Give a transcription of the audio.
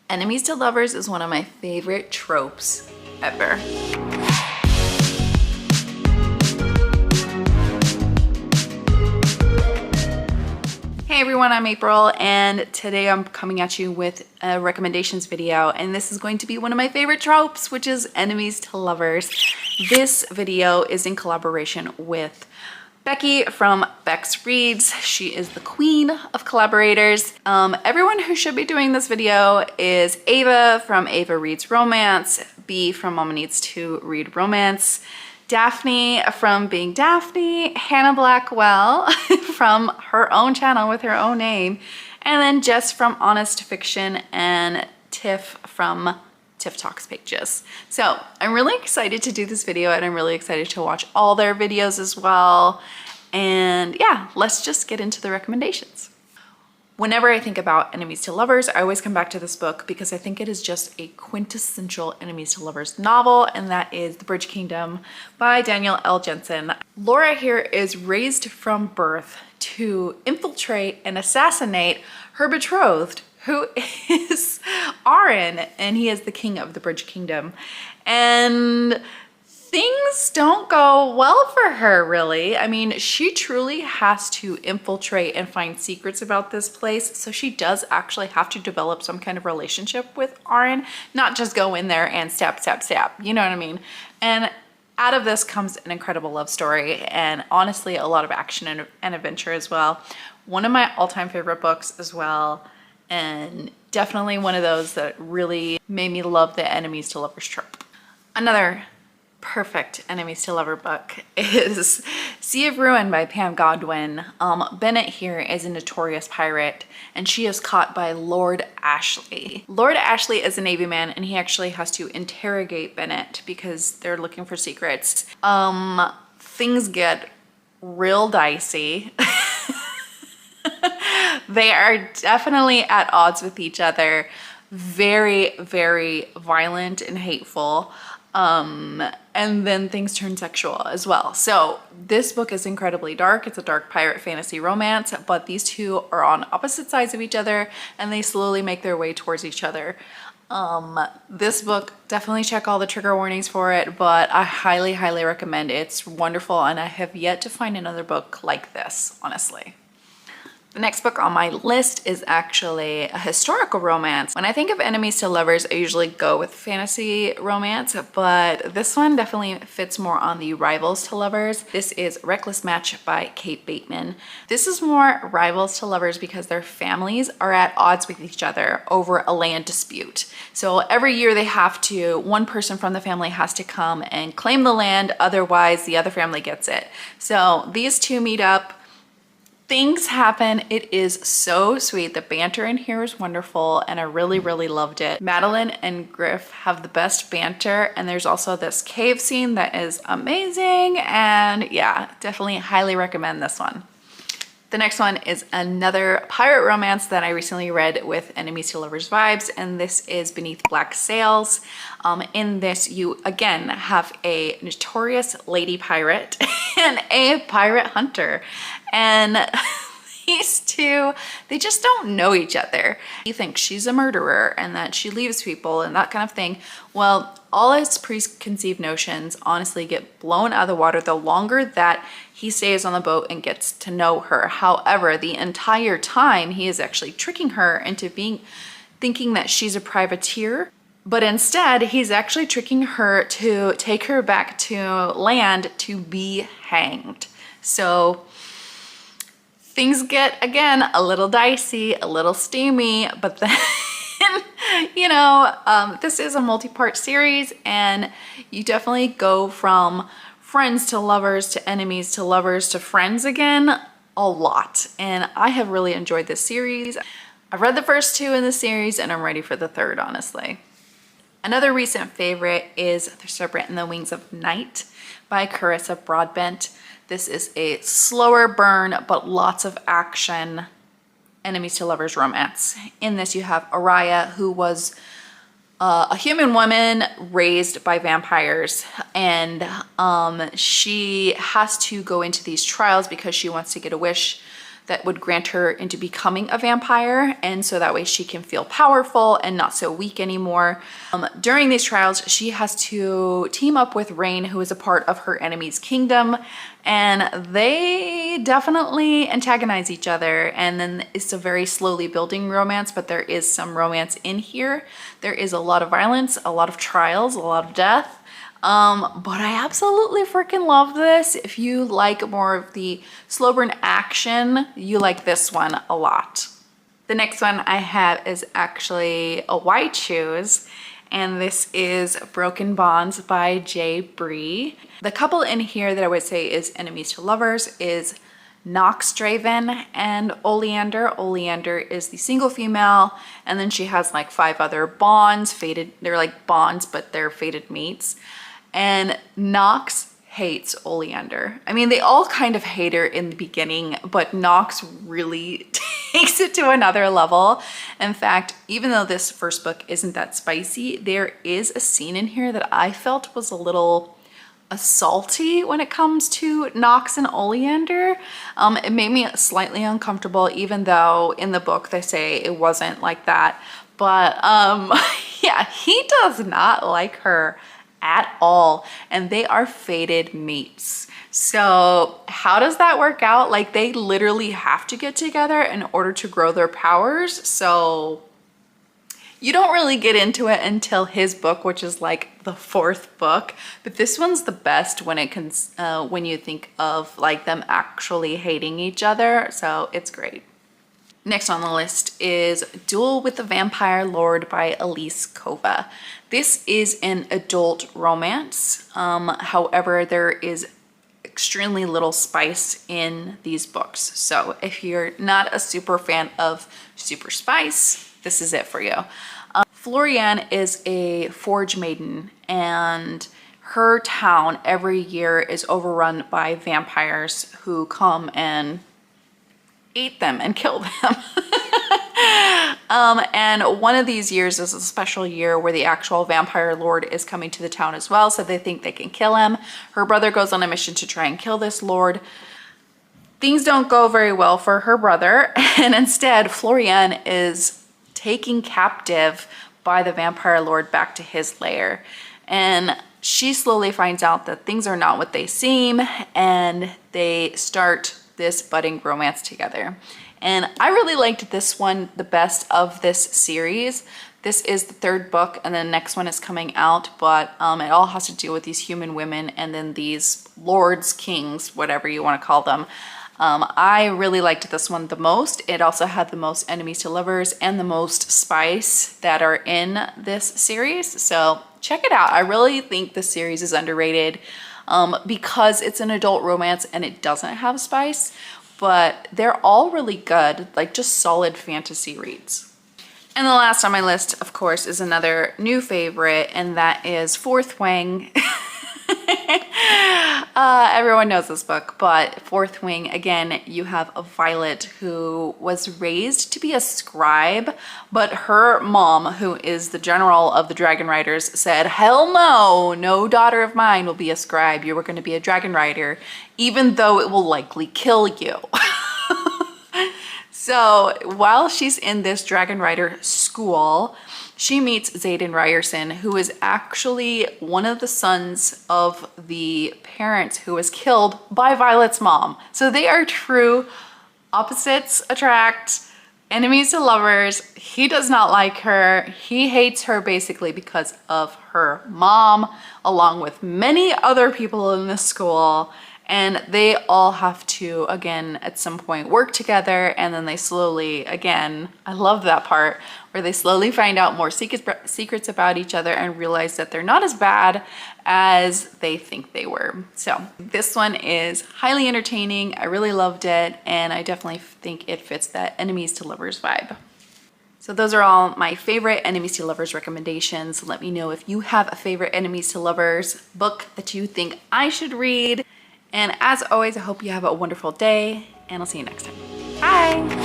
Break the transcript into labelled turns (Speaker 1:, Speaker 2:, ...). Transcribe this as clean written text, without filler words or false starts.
Speaker 1: Enemies to lovers is one of my favorite tropes ever. Hey everyone, I'm April, and today I'm coming at you with a recommendations video, and this is going to be one of my favorite tropes, which is enemies to lovers. This video is in collaboration with Becky from Bex Reads. She is the queen of collaborators. Everyone who should be doing this video is Ava from Ava Reads Romance, B from Mama Needs to Read Romance, Daphne from Being Daphne, Hannah Blackwell from her own channel with her own name, and then Jess from Honest Fiction, and Tiff from Tiff Talks Pages. So I'm really excited to do this video, and I'm really excited to watch all their videos as well. And yeah, let's just get into the recommendations. Whenever I think about enemies to lovers, I always come back to this book because I think it is just a quintessential enemies to lovers novel, and that is The Bridge Kingdom by Danielle L. Jensen. Laura here is raised from birth to infiltrate and assassinate her betrothed, who is Arin, and he is the king of the Bridge Kingdom. And things don't go well for her, really. I mean, she truly has to infiltrate and find secrets about this place, so she does actually have to develop some kind of relationship with Arin, not just go in there and stab, stab, stab, you know what I mean? And out of this comes an incredible love story, and honestly, a lot of action and adventure as well. One of my all-time favorite books as well, and definitely one of those that really made me love the enemies to lovers trope. Another perfect enemies to lover book is Sea of Ruin by Pam Godwin. Bennett here is a notorious pirate, and she is caught by Lord Ashley. Lord Ashley is a Navy man, and he actually has to interrogate Bennett because they're looking for secrets. Things get real dicey. They are definitely at odds with each other. Very, very violent and hateful. And then things turn sexual as well. So this book is incredibly dark. It's a dark pirate fantasy romance, but these two are on opposite sides of each other, and they slowly make their way towards each other. This book, definitely check all the trigger warnings for it, but I highly, highly recommend it. It's wonderful, and I have yet to find another book like this, honestly. The next book on my list is actually a historical romance. When I think of enemies to lovers, I usually go with fantasy romance, but this one definitely fits more on the rivals to lovers. This is Reckless Match by Kate Bateman. This is more rivals to lovers because their families are at odds with each other over a land dispute. So every year they have to, one person from the family has to come and claim the land, otherwise the other family gets it. So these two meet up. Things happen. It is so sweet. The banter in here is wonderful, and I really, really loved it. Madeline and Griff have the best banter, and there's also this cave scene that is amazing, and yeah, definitely highly recommend this one. The next one is another pirate romance that I recently read with enemies to lovers vibes, and this is Beneath Black Sails. In this, you again have a notorious lady pirate and a pirate hunter, and these two, they just don't know each other. He thinks she's a murderer and that she leaves people and that kind of thing. Well, all his preconceived notions honestly get blown out of the water the longer that he stays on the boat and gets to know her. However, the entire time he is actually tricking her into thinking that she's a privateer, but instead he's actually tricking her to take her back to land to be hanged. So things get, again, a little dicey, a little steamy, but then, you know, this is a multi-part series, and you definitely go from friends to lovers to enemies to lovers to friends again a lot. And I have really enjoyed this series. I've read the first two in the series, and I'm ready for the third, honestly. Another recent favorite is The Serpent and the Wings of Night by Carissa Broadbent. This is a slower burn, but lots of action enemies to lovers romance. In this, you have Araya, who was a human woman raised by vampires, and she has to go into these trials because she wants to get a wish that would grant her into becoming a vampire, and so that way she can feel powerful and not so weak anymore. During these trials, she has to team up with Rain, who is a part of her enemy's kingdom, and they definitely antagonize each other. And then it's a very slowly building romance, but there is some romance in here. There is a lot of violence, a lot of trials, a lot of death. But I absolutely freaking love this. If you like more of the slow burn action, you like this one a lot. The next one I have is actually a white choose, and this is Broken Bonds by J. Bree. The couple in here that I would say is enemies to lovers is Nox Draven and Oleander. Oleander is the single female, and then she has like 5 other bonds, fated, they're like bonds, but they're fated mates. And Nox hates Oleander. I mean, they all kind of hate her in the beginning, but Nox really takes it to another level. In fact, even though this first book isn't that spicy, there is a scene in here that I felt was a little assaulty when it comes to Nox and Oleander. It made me slightly uncomfortable, even though in the book they say it wasn't like that. But yeah, he does not like her at all, and they are fated mates. So how does that work out? Like, they literally have to get together in order to grow their powers. So you don't really get into it until his book, which is like the 4th book. But this one's the best when it can, when you think of like them actually hating each other. So it's great. Next on the list is Duel with the Vampire Lord by Elise Kova. This is an adult romance. However, there is extremely little spice in these books. So if you're not a super fan of super spice, this is it for you. Floriane is a forge maiden, and her town every year is overrun by vampires who come and eat them and kill them. And one of these years is a special year where the actual vampire lord is coming to the town as well, so they think they can kill him. Her brother goes on a mission to try and kill this lord. Things don't go very well for her brother, and instead Floriane is taken captive by the vampire lord back to his lair. And she slowly finds out that things are not what they seem, and they start this budding romance together. And I really liked this one the best of this series. This is the 3rd book, and then the next one is coming out, but it all has to do with these human women and then these lords, kings, whatever you want to call them. I really liked this one the most. It also had the most enemies to lovers and the most spice that are in this series. So check it out. I really think this series is underrated because it's an adult romance and it doesn't have spice, but they're all really good, like just solid fantasy reads. And the last on my list, of course, is another new favorite, and that is Fourth Wing. Everyone knows this book, but Fourth Wing, again, you have a Violet who was raised to be a scribe, but her mom, who is the general of the Dragon Riders, said, hell no, no daughter of mine will be a scribe. You were going to be a Dragon Rider, even though it will likely kill you. So while she's in this Dragon Rider school, she meets Xaden Ryerson, who is actually one of the sons of the parents who was killed by Violet's mom. So they are true opposites attract, enemies to lovers. He does not like her. He hates her basically because of her mom, along with many other people in the school. And they all have to, again, at some point work together, and then they slowly, again, I love that part, where they slowly find out more secrets about each other and realize that they're not as bad as they think they were. So this one is highly entertaining. I really loved it, and I definitely think it fits that enemies to lovers vibe. So those are all my favorite enemies to lovers recommendations. Let me know if you have a favorite enemies to lovers book that you think I should read. And as always, I hope you have a wonderful day, and I'll see you next time. Bye!